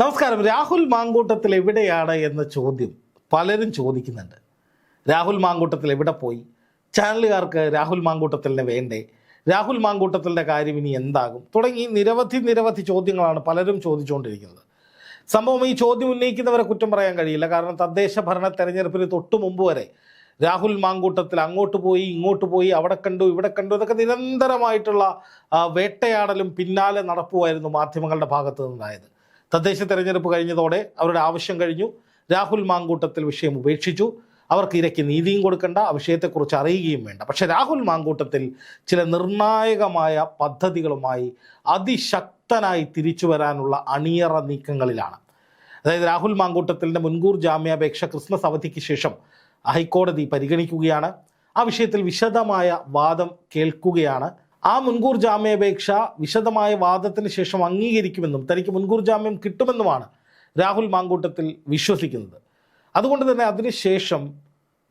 നമസ്കാരം. രാഹുൽ മാങ്കൂട്ടത്തിൽ എവിടെയാണ് എന്ന ചോദ്യം പലരും ചോദിക്കുന്നുണ്ട്. രാഹുൽ മാങ്കൂട്ടത്തിൽ എവിടെ പോയി? ചാനലുകാർക്ക് രാഹുൽ മാങ്കൂട്ടത്തിലിനെ വേണ്ടേ? രാഹുൽ മാങ്കൂട്ടത്തിൻ്റെ കാര്യം ഇനി എന്താകും? തുടങ്ങി നിരവധി ചോദ്യങ്ങളാണ് പലരും ചോദിച്ചുകൊണ്ടിരിക്കുന്നത്. സംഭവം ഈ ചോദ്യം ഉന്നയിക്കുന്നവരെ കുറ്റം പറയാൻ കഴിയില്ല. കാരണം തദ്ദേശ ഭരണ തെരഞ്ഞെടുപ്പിന് തൊട്ടു മുമ്പ് വരെ രാഹുൽ മാങ്കൂട്ടത്തിൽ അങ്ങോട്ട് പോയി ഇങ്ങോട്ട് പോയി, അവിടെ കണ്ടു ഇവിടെ കണ്ടു, ഇതൊക്കെ നിരന്തരമായിട്ടുള്ള വേട്ടയാടലും പിന്നാലെ നടപ്പുമായിരുന്നു മാധ്യമങ്ങളുടെ ഭാഗത്തു നിന്നുണ്ടായത്. തദ്ദേശ തെരഞ്ഞെടുപ്പ് കഴിഞ്ഞതോടെ അവരുടെ ആവശ്യം കഴിഞ്ഞു. രാഹുൽ മാങ്കൂട്ടത്തിൽ വിഷയം ഉപേക്ഷിച്ചു. അവർക്ക് ഇരയ്ക്ക് നീതിയും കൊടുക്കേണ്ട, ആ വിഷയത്തെക്കുറിച്ച് അറിയുകയും വേണ്ട. പക്ഷേ രാഹുൽ മാങ്കൂട്ടത്തിൽ ചില നിർണായകമായ പദ്ധതികളുമായി അതിശക്തനായി തിരിച്ചു വരാനുള്ള അണിയറ നീക്കങ്ങളിലാണ്. അതായത് രാഹുൽ മാങ്കൂട്ടത്തിൻ്റെ മുൻകൂർ ജാമ്യാപേക്ഷ ക്രിസ്മസ് അവധിക്ക് ശേഷം ഹൈക്കോടതി പരിഗണിക്കുകയാണ്. ആ വിഷയത്തിൽ വിശദമായ വാദം കേൾക്കുകയാണ്. ആ മുൻകൂർ ജാമ്യാപേക്ഷ വിശദമായ വാദത്തിന് ശേഷം അംഗീകരിക്കുമെന്നും തനിക്ക് മുൻകൂർ ജാമ്യം കിട്ടുമെന്നുമാണ് രാഹുൽ മാങ്കൂട്ടത്തിൽ വിശ്വസിക്കുന്നത്. അതുകൊണ്ട് തന്നെ അതിനുശേഷം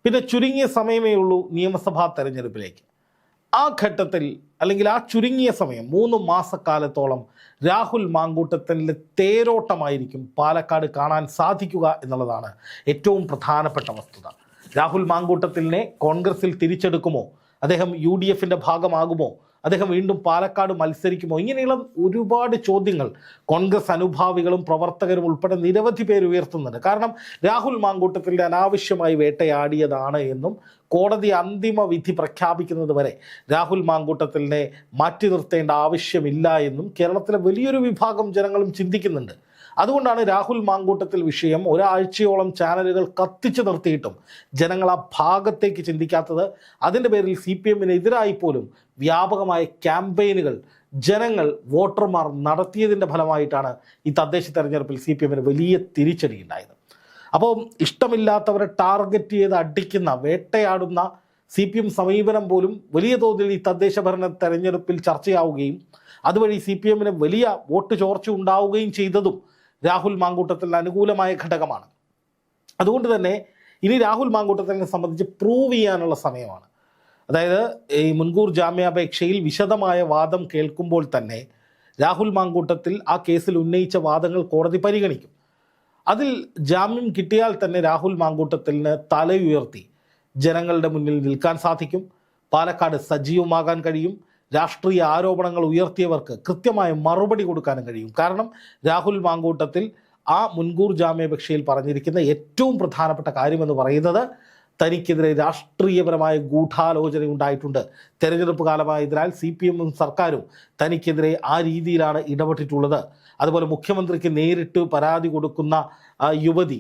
പിന്നെ ചുരുങ്ങിയ സമയമേ ഉള്ളൂ നിയമസഭാ തെരഞ്ഞെടുപ്പിലേക്ക്. ആ ഘട്ടത്തിൽ അല്ലെങ്കിൽ ആ ചുരുങ്ങിയ സമയം 3 മാസക്കാലത്തോളം രാഹുൽ മാങ്കൂട്ടത്തിൻ്റെ തേരോട്ടമായിരിക്കും പാലക്കാട് കാണാൻ സാധിക്കുക എന്നുള്ളതാണ് ഏറ്റവും പ്രധാനപ്പെട്ട വസ്തുത. രാഹുൽ മാങ്കൂട്ടത്തിലിനെ കോൺഗ്രസിൽ തിരിച്ചെടുക്കുമോ? അദ്ദേഹം UDFൻ്റെ ഭാഗമാകുമോ? അദ്ദേഹം വീണ്ടും പാലക്കാട് മത്സരിക്കുമോ? ഇങ്ങനെയുള്ള ഒരുപാട് ചോദ്യങ്ങൾ കോൺഗ്രസ് അനുഭാവികളും പ്രവർത്തകരും ഉൾപ്പെടെ നിരവധി പേര് ഉയർത്തുന്നുണ്ട്. കാരണം രാഹുൽ മാങ്കൂട്ടത്തിൻ്റെ അനാവശ്യമായി വേട്ടയാടിയതാണ് എന്നും കോടതി അന്തിമ വിധി പ്രഖ്യാപിക്കുന്നത് വരെ രാഹുൽ മാങ്കൂട്ടത്തിലിനെ മാറ്റി നിർത്തേണ്ട ആവശ്യമില്ല എന്നും കേരളത്തിലെ വലിയൊരു വിഭാഗം ജനങ്ങളും ചിന്തിക്കുന്നുണ്ട്. അതുകൊണ്ടാണ് രാഹുൽ മാങ്കൂട്ടത്തിൽ വിഷയം ഒരാഴ്ചയോളം ചാനലുകൾ കത്തിച്ചു നിർത്തിയിട്ടും ജനങ്ങൾ ആ ഭാഗത്തേക്ക് ചിന്തിക്കാത്തത്. അതിൻ്റെ പേരിൽ CPM-നെതിരായി പോലും വ്യാപകമായ ക്യാമ്പയിനുകൾ ജനങ്ങൾ വോട്ടർമാർ നടത്തിയതിൻ്റെ ഫലമായിട്ടാണ് ഈ തദ്ദേശ തെരഞ്ഞെടുപ്പിൽ CPM-ന് വലിയ തിരിച്ചടി ഉണ്ടായത്. അപ്പോൾ ഇഷ്ടമില്ലാത്തവരെ ടാർഗറ്റ് ചെയ്ത് അടിക്കുന്ന, വേട്ടയാടുന്ന CPM സമീപനം പോലും വലിയ തോതിൽ ഈ തദ്ദേശ ഭരണ തെരഞ്ഞെടുപ്പിൽ ചർച്ചയാവുകയും അതുവഴി CPM-ന് വലിയ വോട്ട് ചോർച്ച ഉണ്ടാവുകയും ചെയ്തതും രാഹുൽ മാങ്കൂട്ടത്തിന് അനുകൂലമായ ഘടകമാണ്. അതുകൊണ്ട് തന്നെ ഇനി രാഹുൽ മാങ്കൂട്ടത്തിനെ സംബന്ധിച്ച് പ്രൂവ് ചെയ്യാനുള്ള സമയമാണ്. അതായത് ഈ മുൻകൂർ ജാമ്യാപേക്ഷയിൽ വിശദമായ വാദം കേൾക്കുമ്പോൾ തന്നെ രാഹുൽ മാങ്കൂട്ടത്തിൽ ആ കേസിൽ ഉന്നയിച്ച വാദങ്ങൾ കോടതി പരിഗണിക്കും. അതിൽ ജാമ്യം കിട്ടിയാൽ തന്നെ രാഹുൽ മാങ്കൂട്ടത്തിന് തലയുയർത്തി ജനങ്ങളുടെ മുന്നിൽ നിൽക്കാൻ സാധിക്കും. പാലക്കാട് സജീവമാകാൻ കഴിയും. രാഷ്ട്രീയ ആരോപണങ്ങൾ ഉയർത്തിയവർക്ക് കൃത്യമായ മറുപടി കൊടുക്കാനും കഴിയും. കാരണം രാഹുൽ മാങ്കൂട്ടത്തിൽ ആ മുൻകൂർ ജാമ്യാപേക്ഷയിൽ പറഞ്ഞിരിക്കുന്ന ഏറ്റവും പ്രധാനപ്പെട്ട കാര്യമെന്ന് പറയുന്നത് തനിക്കെതിരെ രാഷ്ട്രീയപരമായ ഗൂഢാലോചന ഉണ്ടായിട്ടുണ്ട്. തെരഞ്ഞെടുപ്പ് കാലമായതിനാൽ CPM-ഉം സർക്കാരും തനിക്കെതിരെ ആ രീതിയിലാണ് ഇടപെട്ടിട്ടുള്ളത്. അതുപോലെ മുഖ്യമന്ത്രിക്ക് നേരിട്ട് പരാതി കൊടുക്കുന്ന യുവതി,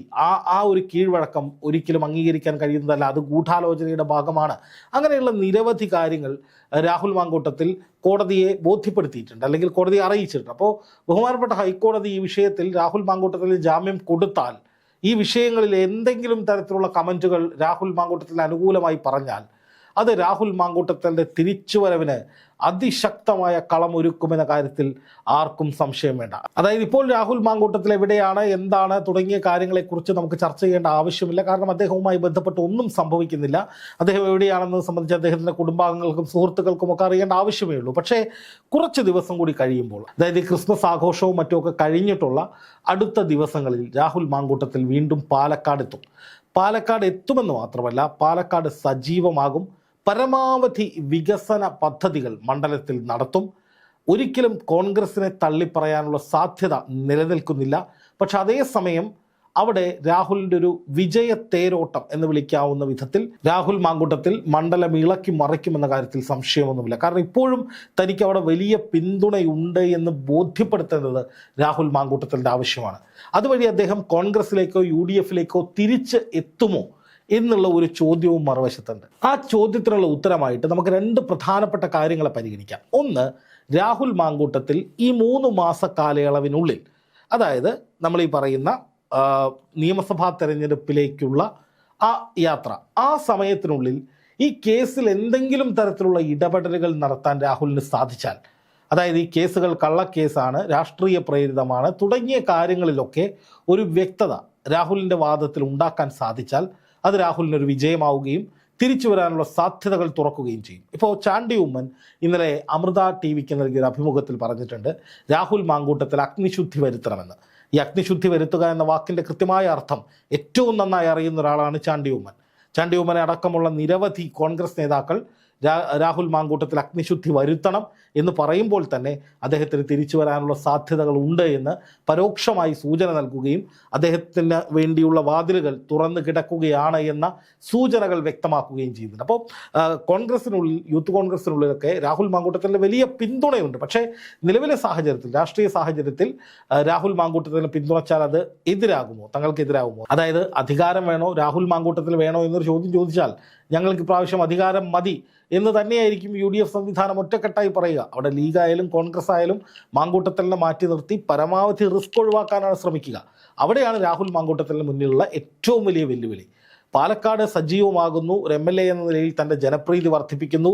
ആ ഒരു കീഴ്വഴക്കം ഒരിക്കലും അംഗീകരിക്കാൻ കഴിയുന്നതല്ല, അത് ഗൂഢാലോചനയുടെ ഭാഗമാണ്. അങ്ങനെയുള്ള നിരവധി കാര്യങ്ങൾ രാഹുൽ മാങ്കൂട്ടത്തിൽ കോടതിയെ ബോധ്യപ്പെടുത്തിയിട്ടുണ്ട്, അല്ലെങ്കിൽ കോടതിയെ അറിയിച്ചിട്ടുണ്ട്. അപ്പോൾ ബഹുമാനപ്പെട്ട ഹൈക്കോടതി ഈ വിഷയത്തിൽ രാഹുൽ മാങ്കൂട്ടത്തിൽ ജാമ്യം കൊടുത്താൽ, ഈ വിഷയങ്ങളിൽ എന്തെങ്കിലും തരത്തിലുള്ള കമൻറ്റുകൾ രാഹുൽ മാങ്കൂട്ടത്തിന് അനുകൂലമായി പറഞ്ഞാൽ അത് രാഹുൽ മാങ്കൂട്ടത്തിൻ്റെ തിരിച്ചുവരവിന് അതിശക്തമായ കളമൊരുക്കുമെന്ന കാര്യത്തിൽ ആർക്കും സംശയം വേണ്ട. അതായത് ഇപ്പോൾ രാഹുൽ മാങ്കൂട്ടത്തിൽ എവിടെയാണ്, എന്താണ് തുടങ്ങിയ കാര്യങ്ങളെക്കുറിച്ച് നമുക്ക് ചർച്ച ചെയ്യേണ്ട ആവശ്യമില്ല. കാരണം അദ്ദേഹവുമായി ബന്ധപ്പെട്ട് ഒന്നും സംഭവിക്കുന്നില്ല. അദ്ദേഹം എവിടെയാണെന്നത് സംബന്ധിച്ച് അദ്ദേഹത്തിൻ്റെ കുടുംബാംഗങ്ങൾക്കും സുഹൃത്തുക്കൾക്കും ഒക്കെ അറിയേണ്ട ആവശ്യമേ ഉള്ളൂ. പക്ഷേ കുറച്ച് ദിവസം കൂടി കഴിയുമ്പോൾ, അതായത് ക്രിസ്മസ് ആഘോഷവും മറ്റുമൊക്കെ കഴിഞ്ഞിട്ടുള്ള അടുത്ത ദിവസങ്ങളിൽ രാഹുൽ മാങ്കൂട്ടത്തിൽ വീണ്ടും പാലക്കാട് എത്തും. പാലക്കാട് എത്തുമെന്ന് മാത്രമല്ല, പാലക്കാട് സജീവമാകും. പരമാവധി വികസന പദ്ധതികൾ മണ്ഡലത്തിൽ നടത്തും. ഒരിക്കലും കോൺഗ്രസിനെ തള്ളിപ്പറയാനുള്ള സാധ്യത നിലനിൽക്കുന്നില്ല. പക്ഷെ അതേസമയം അവിടെ രാഹുലിൻ്റെ ഒരു വിജയ തേരോട്ടം എന്ന് വിളിക്കാവുന്ന വിധത്തിൽ രാഹുൽ മാങ്കൂട്ടത്തിൽ മണ്ഡലം ഇളക്കി മറിക്കുമെന്ന കാര്യത്തിൽ സംശയമൊന്നുമില്ല. കാരണം ഇപ്പോഴും തനിക്ക് അവിടെ വലിയ പിന്തുണയുണ്ട് എന്ന് ബോധ്യപ്പെടുത്തേണ്ടത് രാഹുൽ മാങ്കൂട്ടത്തിൻ്റെ ആവശ്യമാണ്. അതുവഴി അദ്ദേഹം കോൺഗ്രസിലേക്കോ UDFിലേക്കോ തിരിച്ച് എത്തുമോ എന്നുള്ള ഒരു ചോദ്യവും മറുവശത്തുണ്ട്. ആ ചോദ്യത്തിനുള്ള ഉത്തരമായിട്ട് നമുക്ക് 2 പ്രധാനപ്പെട്ട കാര്യങ്ങളെ പരിഗണിക്കാം. ഒന്ന്, രാഹുൽ മാങ്കൂട്ടത്തിൽ ഈ 3 മാസ കാലയളവിനുള്ളിൽ, അതായത് നമ്മൾ ഈ പറയുന്ന നിയമസഭാ തെരഞ്ഞെടുപ്പിലേക്കുള്ള ആ യാത്ര, ആ സമയത്തിനുള്ളിൽ ഈ കേസിൽ എന്തെങ്കിലും തരത്തിലുള്ള ഇടപെടലുകൾ നടത്താൻ രാഹുലിന് സാധിച്ചാൽ, അതായത് ഈ കേസുകൾ കള്ളക്കേസാണ്, രാഷ്ട്രീയ പ്രേരിതമാണ് തുടങ്ങിയ കാര്യങ്ങളിലൊക്കെ ഒരു വ്യക്തത രാഹുലിൻ്റെ വാദത്തിൽ ഉണ്ടാക്കാൻ സാധിച്ചാൽ അത് രാഹുലിനൊരു വിജയമാവുകയും തിരിച്ചു വരാനുള്ള സാധ്യതകൾ തുറക്കുകയും ചെയ്യും. ഇപ്പോൾ ചാണ്ടി ഉമ്മൻ ഇന്നലെ അമൃത TV-ക്ക് നൽകിയ ഒരു അഭിമുഖത്തിൽ പറഞ്ഞിട്ടുണ്ട്, രാഹുൽ മാങ്കൂട്ടത്തിൽ അഗ്നിശുദ്ധി വരുത്തണമെന്ന്. ഈ അഗ്നിശുദ്ധി വരുത്തുക എന്ന വാക്കിൻ്റെ കൃത്യമായ അർത്ഥം ഏറ്റവും നന്നായി അറിയുന്ന ഒരാളാണ് ചാണ്ടി ഉമ്മൻ. ചാണ്ടി ഉമ്മനെ അടക്കമുള്ള നിരവധി കോൺഗ്രസ് നേതാക്കൾ രാഹുൽ മാങ്കൂട്ടത്തിൽ അഗ്നിശുദ്ധി വരുത്തണം എന്ന് പറയുമ്പോൾ തന്നെ അദ്ദേഹത്തിന് തിരിച്ചു വരാനുള്ള സാധ്യതകൾ ഉണ്ട് എന്ന് പരോക്ഷമായി സൂചന നൽകുകയും അദ്ദേഹത്തിന് വേണ്ടിയുള്ള വാതിലുകൾ തുറന്നു കിടക്കുകയാണ് എന്ന സൂചനകൾ വ്യക്തമാക്കുകയും ചെയ്യുന്നുണ്ട്. അപ്പോൾ കോൺഗ്രസിനുള്ളിൽ, യൂത്ത് കോൺഗ്രസിനുള്ളിലൊക്കെ രാഹുൽ മാങ്കൂട്ടത്തിൻ്റെ വലിയ പിന്തുണയുണ്ട്. പക്ഷേ നിലവിലെ സാഹചര്യത്തിൽ, രാഷ്ട്രീയ സാഹചര്യത്തിൽ രാഹുൽ മാങ്കൂട്ടത്തിനെ പിന്തുണച്ചാൽ അത് എതിരാകുമോ, തങ്ങൾക്ക് എതിരാകുമോ? അതായത് അധികാരം വേണോ, രാഹുൽ മാങ്കൂട്ടത്തിൽ വേണോ എന്നൊരു ചോദ്യം ചോദിച്ചാൽ ഞങ്ങൾക്ക് ഇപ്രാവശ്യം അധികാരം മതി എന്ന് തന്നെയായിരിക്കും UDF സംവിധാനം ഒറ്റക്കെട്ടായി പറയുക. അവിടെ ലീഗായാലും കോൺഗ്രസ് ആയാലും മാങ്കൂട്ടത്തിലിനെ മാറ്റി നിർത്തി പരമാവധി റിസ്ക് ഒഴിവാക്കാനാണ് ശ്രമിക്കുക. അവിടെയാണ് രാഹുൽ മാങ്കൂട്ടത്തിന് മുന്നിലുള്ള ഏറ്റവും വലിയ വെല്ലുവിളി. പാലക്കാട് സജീവമാകുന്നു, ഒരു MLA എന്ന നിലയിൽ തൻ്റെ ജനപ്രീതി വർദ്ധിപ്പിക്കുന്നു,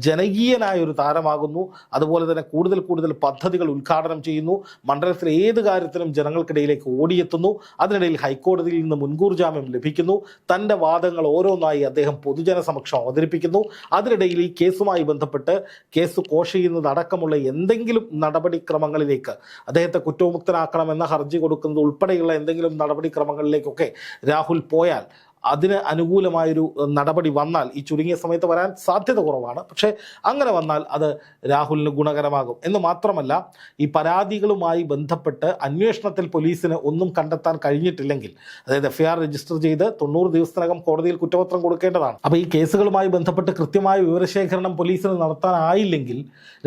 ജനകീയനായ ഒരു താരമാകുന്നു, അതുപോലെ തന്നെ കൂടുതൽ കൂടുതൽ പദ്ധതികൾ ഉദ്ഘാടനം ചെയ്യുന്നു, മണ്ഡലത്തിലെ ഏത് കാര്യത്തിനും ജനങ്ങൾക്കിടയിലേക്ക് ഓടിയെത്തുന്നു, അതിനിടയിൽ ഹൈക്കോടതിയിൽ നിന്ന് മുൻകൂർ ജാമ്യം ലഭിക്കുന്നു, തൻ്റെ വാദങ്ങൾ ഓരോന്നായി അദ്ദേഹം പൊതുജന സമക്ഷം അവതരിപ്പിക്കുന്നു, അതിനിടയിൽ ഈ കേസുമായി ബന്ധപ്പെട്ട് കേസ് കോഷ് ചെയ്യുന്നത് അടക്കമുള്ള എന്തെങ്കിലും നടപടിക്രമങ്ങളിലേക്ക്, അദ്ദേഹത്തെ കുറ്റവിമുക്തനാക്കണമെന്ന ഹർജി കൊടുക്കുന്നത് ഉൾപ്പെടെയുള്ള എന്തെങ്കിലും നടപടിക്രമങ്ങളിലേക്കൊക്കെ രാഹുൽ പോയാൽ, അതിന് അനുകൂലമായൊരു നടപടി വന്നാൽ, ഈ ചുരുങ്ങിയ സമയത്ത് വരാൻ സാധ്യത കുറവാണ്, പക്ഷേ അങ്ങനെ വന്നാൽ അത് രാഹുലിന് ഗുണകരമാകും. എന്ന് മാത്രമല്ല, ഈ പരാതികളുമായി ബന്ധപ്പെട്ട് അന്വേഷണത്തിൽ പോലീസിന് ഒന്നും കണ്ടെത്താൻ കഴിഞ്ഞിട്ടില്ലെങ്കിൽ, അതായത് FIR രജിസ്റ്റർ ചെയ്ത് 90 ദിവസത്തിനകം കോടതിയിൽ കുറ്റപത്രം കൊടുക്കേണ്ടതാണ്. അപ്പോൾ ഈ കേസുകളുമായി ബന്ധപ്പെട്ട് കൃത്യമായ വിവരശേഖരണം പോലീസിന് നടത്താനായില്ലെങ്കിൽ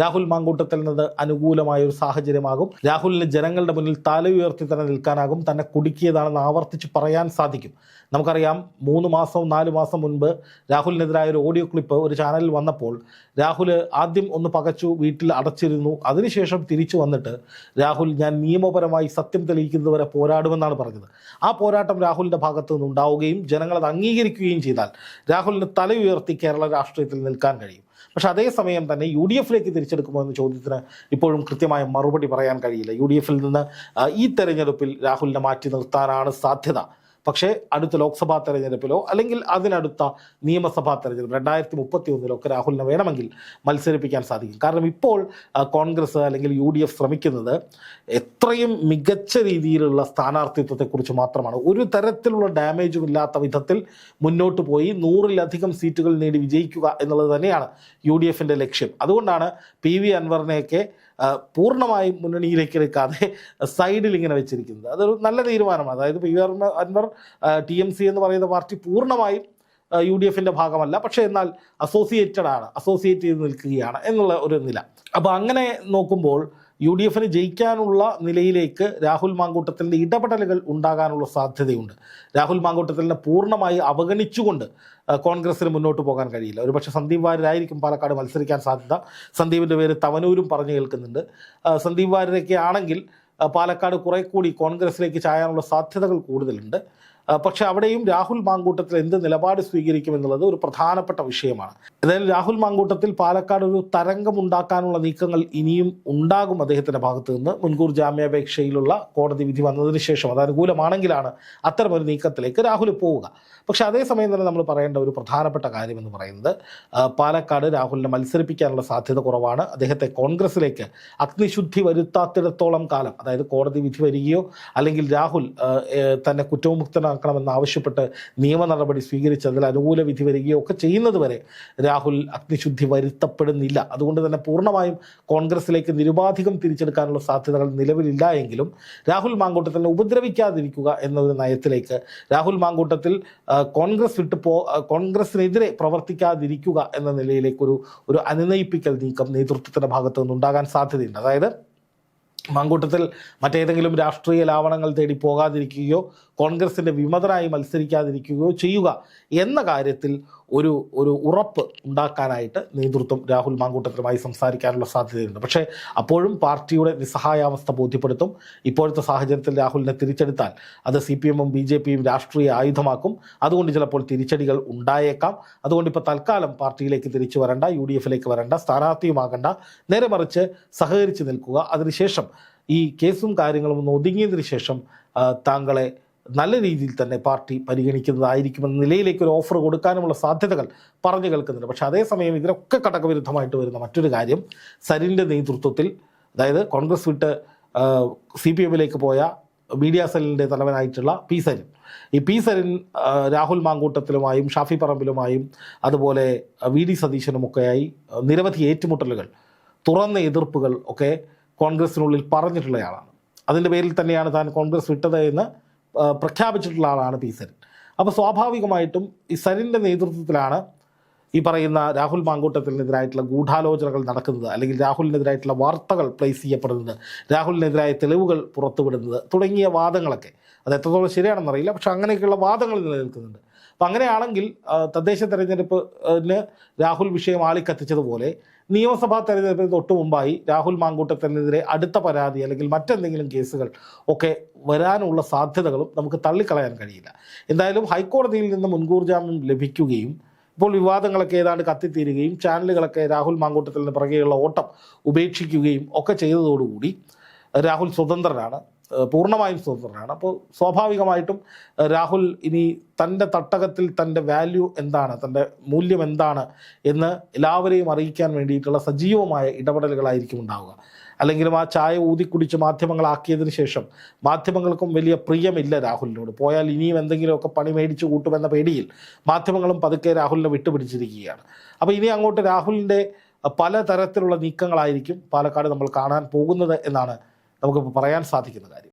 രാഹുൽ മാങ്കൂട്ടത്തിൽ നിന്ന് അനുകൂലമായ ഒരു സാഹചര്യമാകും. രാഹുലിന് ജനങ്ങളുടെ മുന്നിൽ തല ഉയർത്തി തന്നെ നിൽക്കാനാകും. തന്നെ കുടുക്കിയതാണെന്ന് ആവർത്തിച്ച് പറയാൻ സാധിക്കും. നമുക്കറിയാം, 3 മാസം 4 മാസം മുൻപ് രാഹുലിനെതിരായ ഒരു ഓഡിയോ ക്ലിപ്പ് ഒരു ചാനലിൽ വന്നപ്പോൾ രാഹുൽ ആദ്യം ഒന്ന് പകച്ചു, വീട്ടിൽ അടച്ചിരുന്നു. അതിനുശേഷം തിരിച്ചു വന്നിട്ട് രാഹുൽ ഞാൻ നിയമപരമായി സത്യം തെളിയിക്കുന്നതുവരെ പോരാടുമെന്നാണ് പറഞ്ഞത്. ആ പോരാട്ടം രാഹുലിൻ്റെ ഭാഗത്തു നിന്നുണ്ടാവുകയും ജനങ്ങളത് അംഗീകരിക്കുകയും ചെയ്താൽ രാഹുലിന് തല ഉയർത്തി കേരള രാഷ്ട്രീയത്തിൽ നിൽക്കാൻ കഴിയും. പക്ഷെ അതേസമയം തന്നെ UDFിലേക്ക് തിരിച്ചെടുക്കുമോ എന്ന ചോദ്യത്തിന് ഇപ്പോഴും കൃത്യമായ മറുപടി പറയാൻ കഴിയില്ല. UDFിൽ നിന്ന് ഈ തെരഞ്ഞെടുപ്പിൽ രാഹുലിനെ മാറ്റി നിർത്താനാണ് സാധ്യത. പക്ഷേ അടുത്ത ലോക്സഭാ തെരഞ്ഞെടുപ്പിലോ അല്ലെങ്കിൽ അതിനടുത്ത നിയമസഭാ തെരഞ്ഞെടുപ്പ് 2031 രാഹുലിനെ വേണമെങ്കിൽ മത്സരിപ്പിക്കാൻ സാധിക്കും. കാരണം ഇപ്പോൾ കോൺഗ്രസ് അല്ലെങ്കിൽ UDF ശ്രമിക്കുന്നത് എത്രയും മികച്ച രീതിയിലുള്ള സ്ഥാനാർത്ഥിത്വത്തെക്കുറിച്ച് മാത്രമാണ്. ഒരു തരത്തിലുള്ള ഡാമേജും ഇല്ലാത്ത വിധത്തിൽ മുന്നോട്ട് പോയി 100-ലധികം സീറ്റുകൾ നേടി വിജയിക്കുക എന്നുള്ളത് തന്നെയാണ് UDFിൻ്റെ ലക്ഷ്യം. അതുകൊണ്ടാണ് PV അൻവറിനെയൊക്കെ പൂർണ്ണമായും മുന്നണിയിലേക്ക് എടുക്കാതെ സൈഡിൽ ഇങ്ങനെ വെച്ചിരിക്കുന്നത്. അതൊരു നല്ല തീരുമാനമാണ്. അതായത് PV അൻവർ TMC എന്ന് പറയുന്ന പാർട്ടി പൂർണ്ണമായും UDFിൻ്റെ ഭാഗമല്ല, പക്ഷേ എന്നാൽ അസോസിയേറ്റ് ചെയ്ത് നിൽക്കുകയാണ് എന്നുള്ള ഒരു നില. അപ്പോൾ അങ്ങനെ നോക്കുമ്പോൾ UDFിന് ജയിക്കാനുള്ള നിലയിലേക്ക് രാഹുൽ മാങ്കൂട്ടത്തിൻ്റെ ഇടപെടലുകൾ ഉണ്ടാകാനുള്ള സാധ്യതയുണ്ട്. രാഹുൽ മാങ്കൂട്ടത്തിനെ പൂർണ്ണമായി അവഗണിച്ചുകൊണ്ട് കോൺഗ്രസിന് മുന്നോട്ട് പോകാൻ കഴിയില്ല. ഒരുപക്ഷെ സന്ദീപ് വാര്യരായിരിക്കും പാലക്കാട് മത്സരിക്കാൻ സാധ്യത. സന്ദീപിൻ്റെ പേര് തവനൂരും പറഞ്ഞു കേൾക്കുന്നുണ്ട്. സന്ദീപ് വാര്യരൊക്കെ ആണെങ്കിൽ പാലക്കാട് കുറെ കൂടി കോൺഗ്രസിലേക്ക് ചായാനുള്ള സാധ്യതകൾ കൂടുതലുണ്ട്. പക്ഷെ അവിടെയും രാഹുൽ മാങ്കൂട്ടത്തിൽ എന്ത് നിലപാട് സ്വീകരിക്കുമെന്നുള്ളത് ഒരു പ്രധാനപ്പെട്ട വിഷയമാണ്. ഏതായാലും രാഹുൽ മാങ്കൂട്ടത്തിൽ പാലക്കാട് ഒരു തരംഗമുണ്ടാക്കാനുള്ള നീക്കങ്ങൾ ഇനിയും ഉണ്ടാകും അദ്ദേഹത്തിൻ്റെ ഭാഗത്തു നിന്ന്. മുൻകൂർ ജാമ്യാപേക്ഷയിലുള്ള കോടതി വിധി വന്നതിന് ശേഷം അത് അനുകൂലമാണെങ്കിലാണ് അത്തരമൊരു നീക്കത്തിലേക്ക് രാഹുൽ പോവുക. പക്ഷെ അതേസമയം തന്നെ നമ്മൾ പറയേണ്ട ഒരു പ്രധാനപ്പെട്ട കാര്യമെന്ന് പറയുന്നത്, പാലക്കാട് രാഹുലിനെ മത്സരിപ്പിക്കാനുള്ള സാധ്യത കുറവാണ്. അദ്ദേഹത്തെ കോൺഗ്രസിലേക്ക് അഗ്നിശുദ്ധി വരുത്താത്തിടത്തോളം കാലം, അതായത് കോടതി വിധി വരികയോ അല്ലെങ്കിൽ രാഹുൽ തന്നെ കുറ്റവിമുക്തനാക്കണമെന്ന് ആവശ്യപ്പെട്ട് നിയമ നടപടി സ്വീകരിച്ച് അതിൽ അനുകൂല വിധി വരികയോ ഒക്കെ ചെയ്യുന്നത് വരെ രാഹുൽ അഗ്നിശുദ്ധി വരുത്തപ്പെടുന്നില്ല. അതുകൊണ്ട് തന്നെ പൂർണ്ണമായും കോൺഗ്രസിലേക്ക് നിരുപാധികം തിരിച്ചെടുക്കാനുള്ള സാധ്യതകൾ നിലവിലില്ല എങ്കിലും രാഹുൽ മാങ്കൂട്ടത്തിനെ ഉപദ്രവിക്കാതിരിക്കുക എന്നൊരു നയത്തിലേക്ക്, രാഹുൽ മാങ്കൂട്ടത്തിൽ കോൺഗ്രസിനെതിരെ പ്രവർത്തിക്കാതിരിക്കുക എന്ന നിലയിലേക്ക് ഒരു അനുനയിപ്പിക്കൽ നീക്കം നേതൃത്വത്തിൻ്റെ ഭാഗത്തു നിന്നുണ്ടാകാൻ സാധ്യതയുണ്ട്. അതായത് മാങ്കൂട്ടത്തിൽ മറ്റേതെങ്കിലും രാഷ്ട്രീയ ലാവണങ്ങൾ തേടി പോകാതിരിക്കുകയോ കോൺഗ്രസിൻ്റെ വിമതരായി മത്സരിക്കാതിരിക്കുകയോ ചെയ്യുക എന്ന കാര്യത്തിൽ ഒരു ഉറപ്പ് ഉണ്ടാക്കാനായിട്ട് നേതൃത്വം രാഹുൽ മാങ്കൂട്ടത്തിലുമായി സംസാരിക്കാനുള്ള സാധ്യതയുണ്ട്. പക്ഷേ അപ്പോഴും പാർട്ടിയുടെ നിസ്സഹായാവസ്ഥ ബോധ്യപ്പെടുത്തും. ഇപ്പോഴത്തെ സാഹചര്യത്തിൽ രാഹുലിനെ തിരിച്ചെടുത്താൽ അത് CPM-ഉം BJP-യും രാഷ്ട്രീയ ആയുധമാക്കും. അതുകൊണ്ട് ചിലപ്പോൾ തിരിച്ചടികൾ ഉണ്ടായേക്കാം. അതുകൊണ്ട് ഇപ്പോൾ തൽക്കാലം പാർട്ടിയിലേക്ക് തിരിച്ചു വരണ്ട, UDFിലേക്ക് വരണ്ട, സ്ഥാനാർത്ഥിയുമാകണ്ട, നേരെ മറിച്ച് സഹകരിച്ച് നിൽക്കുക. അതിനുശേഷം ഈ കേസും കാര്യങ്ങളും ഒന്ന് ഒതുങ്ങിയതിന് ശേഷം താങ്കളെ നല്ല രീതിയിൽ തന്നെ പാർട്ടി പരിഗണിക്കുന്നതായിരിക്കുമെന്ന നിലയിലേക്ക് ഒരു ഓഫർ കൊടുക്കാനുമുള്ള സാധ്യതകൾ പറഞ്ഞു കേൾക്കുന്നുണ്ട്. പക്ഷേ അതേസമയം ഇതിനൊക്കെ ഘടകവിരുദ്ധമായിട്ട് വരുന്ന മറ്റൊരു കാര്യം, സരിൻ്റെ നേതൃത്വത്തിൽ, അതായത് കോൺഗ്രസ് വിട്ട് CPM-ലേക്ക് പോയ മീഡിയ സെല്ലിൻ്റെ തലവനായിട്ടുള്ള പി സരിൻ. ഈ പി സരിൻ രാഹുൽ മാങ്കൂട്ടത്തിലുമായും ഷാഫി പറമ്പിലുമായും അതുപോലെ വി ഡി സതീശനുമൊക്കെയായി നിരവധി ഏറ്റുമുട്ടലുകൾ, തുറന്ന എതിർപ്പുകൾ ഒക്കെ കോൺഗ്രസിനുള്ളിൽ പറഞ്ഞിട്ടുള്ളയാളാണ്. അതിൻ്റെ പേരിൽ തന്നെയാണ് താൻ കോൺഗ്രസ് വിട്ടത് എന്ന് പ്രഖ്യാപിച്ചിട്ടുള്ള ആളാണ് പി സരിൻ. അപ്പോൾ സ്വാഭാവികമായിട്ടും ഈ സരിൻ്റെ നേതൃത്വത്തിലാണ് ഈ പറയുന്ന രാഹുൽ മാങ്കൂട്ടത്തിനെതിരായിട്ടുള്ള ഗൂഢാലോചനകൾ നടക്കുന്നത്, അല്ലെങ്കിൽ രാഹുലിനെതിരായിട്ടുള്ള വാർത്തകൾ പ്ലേസ് ചെയ്യപ്പെടുന്നത്, രാഹുലിനെതിരായ തെളിവുകൾ പുറത്തുവിടുന്നത് തുടങ്ങിയ വാദങ്ങളൊക്കെ. അത് എത്രത്തോളം ശരിയാണെന്നറിയില്ല, പക്ഷെ അങ്ങനെയൊക്കെയുള്ള വാദങ്ങൾ നിലനിൽക്കുന്നുണ്ട്. അപ്പം അങ്ങനെയാണെങ്കിൽ തദ്ദേശ തെരഞ്ഞെടുപ്പിന് രാഹുൽ വിഷയം ആളിക്കത്തിച്ചതുപോലെ നിയമസഭാ തെരഞ്ഞെടുപ്പിന് തൊട്ട് മുമ്പായി രാഹുൽ മാങ്കൂട്ടത്തിനെതിരെ അടുത്ത പരാതി അല്ലെങ്കിൽ മറ്റെന്തെങ്കിലും കേസുകൾ ഒക്കെ വരാനുള്ള സാധ്യതകളും നമുക്ക് തള്ളിക്കളയാൻ കഴിയില്ല. എന്തായാലും ഹൈക്കോടതിയിൽ നിന്ന് മുൻകൂർ ജാമ്യം ലഭിക്കുകയും ഇപ്പോൾ വിവാദങ്ങളൊക്കെ ഏതാണ്ട് കത്തിത്തീരുകയും ചാനലുകളൊക്കെ രാഹുൽ മാങ്കൂട്ടത്തിന് പിറകെയുള്ള ഓട്ടം ഉപേക്ഷിക്കുകയും ഒക്കെ ചെയ്തതോടുകൂടി രാഹുൽ സ്വതന്ത്രനാണ്, പൂർണ്ണമായും സ്വതന്ത്രനാണ്. അപ്പോൾ സ്വാഭാവികമായിട്ടും രാഹുൽ ഇനി തൻ്റെ തട്ടകത്തിൽ തൻ്റെ വാല്യൂ എന്താണ്, തൻ്റെ മൂല്യം എന്താണ് എന്ന് എല്ലാവരെയും അറിയിക്കാൻ വേണ്ടിയിട്ടുള്ള സജീവമായ ഇടപെടലുകളായിരിക്കും ഉണ്ടാവുക. അല്ലെങ്കിലും ആ ചായ ഊതിക്കുടിച്ച് മാധ്യമങ്ങളാക്കിയതിന് ശേഷം മാധ്യമങ്ങൾക്കും വലിയ പ്രിയമില്ല രാഹുലിനോട്. പോയാൽ ഇനിയും എന്തെങ്കിലുമൊക്കെ പണി മേടിച്ചു കൂട്ടുമെന്ന പേടിയിൽ മാധ്യമങ്ങളും പതുക്കെ രാഹുലിനെ വിട്ടുപിടിച്ചിരിക്കുകയാണ്. അപ്പോൾ ഇനി അങ്ങോട്ട് രാഹുലിൻ്റെ പലതരത്തിലുള്ള നീക്കങ്ങളായിരിക്കും പാലക്കാട് നമ്മൾ കാണാൻ പോകുന്നത് എന്നാണ് നമുക്കിപ്പോൾ പറയാൻ സാധിക്കുന്ന കാര്യം.